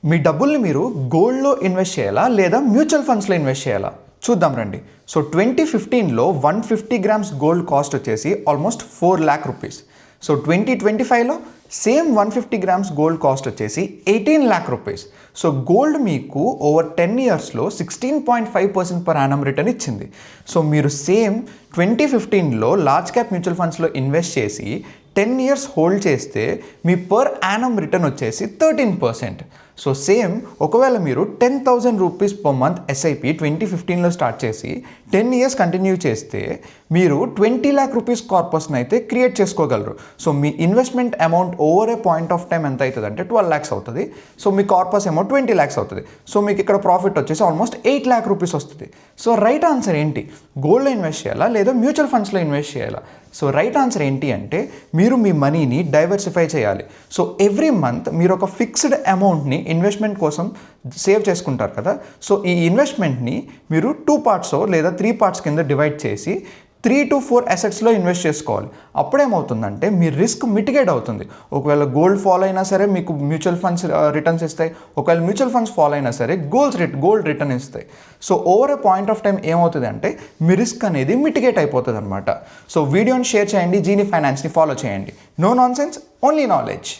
మీ డబ్బుల్ని మీరు గోల్డ్లో ఇన్వెస్ట్ చేయాలా లేదా మ్యూచువల్ ఫండ్స్లో ఇన్వెస్ట్ చేయాలా చూద్దాం రండి. సో 2015లో 150 గ్రామ్స్ గోల్డ్ కాస్ట్ వచ్చేసి ఆల్మోస్ట్ 4 lakh రూపీస్. సో 2025లో సేమ్ 150 గ్రామ్స్ గోల్డ్ కాస్ట్ వచ్చేసి 18 lakh రూపీస్. సో గోల్డ్ మీకు ఓవర్ 10 ఇయర్స్లో 16.5% పర్ యానం రిటర్న్ ఇచ్చింది. సో మీరు సేమ్ 2015లో లార్జ్ క్యాప్ మ్యూచువల్ ఫండ్స్లో ఇన్వెస్ట్ చేసి 10 ఇయర్స్ హోల్డ్ చేస్తే మీ పర్ యానం రిటర్న్ వచ్చేసి 13%. సో సేమ్ ఒకవేళ మీరు 10,000 రూపీస్ పర్ మంత్ ఎస్ఐపి 2015లో స్టార్ట్ చేసి 10 ఇయర్స్ కంటిన్యూ చేస్తే మీరు 20 lakh రూపీస్ కార్పస్ని అయితే క్రియేట్ చేసుకోగలరు. So me investment amount over a point of time ఎంత అవుతుంది అంటే 12 lakhs అవుతుంది. సో మీ కార్పస్ ఏమో 20 lakhs అవుతుంది. సో మీకు ఇక్కడ ప్రాఫిట్ వచ్చేసి ఆల్మోస్ట్ 8 lakh రూపీస్ వస్తుంది. సో రైట్ ఆన్సర్ ఏంటి? గోల్డ్లో ఇన్వెస్ట్ చేయాలా లేదా మ్యూచువల్ ఫండ్స్లో ఇన్వెస్ట్ చేయాలా? సో రైట్ ఆన్సర్ ఏంటి అంటే మీరు మీ మనీని డైవర్సిఫై చేయాలి. సో ఎవ్రీ మంత్ మీరు ఒక ఫిక్స్డ్ అమౌంట్ని ఇన్వెస్ట్మెంట్ కోసం సేవ్ చేసుకుంటారు కదా. సో ఈ ఇన్వెస్ట్మెంట్ని మీరు 2 parts లేదా 3 parts కింద డివైడ్ చేసి 3 to 4 అసెట్స్లో ఇన్వెస్ట్ చేసుకోవాలి. అప్పుడేమవుతుందంటే మీ రిస్క్ మిటిగేట్ అవుతుంది. ఒకవేళ గోల్డ్ ఫాల్ అయినా సరే మీకు మ్యూచువల్ ఫండ్స్ రిటర్న్స్ ఇస్తాయి. ఒకవేళ మ్యూచువల్ ఫండ్స్ ఫాల్ అయినా సరే గోల్డ్ రిటర్న్ ఇస్తాయి. So over a point of time ఏమవుతుంది అంటే మీ రిస్క్ అనేది మిటిగేట్ అయిపోతుంది అనమాట. సో వీడియోని షేర్ చేయండి, జీనీ ఫైనాన్స్ని ఫాలో చేయండి. No nonsense, only knowledge.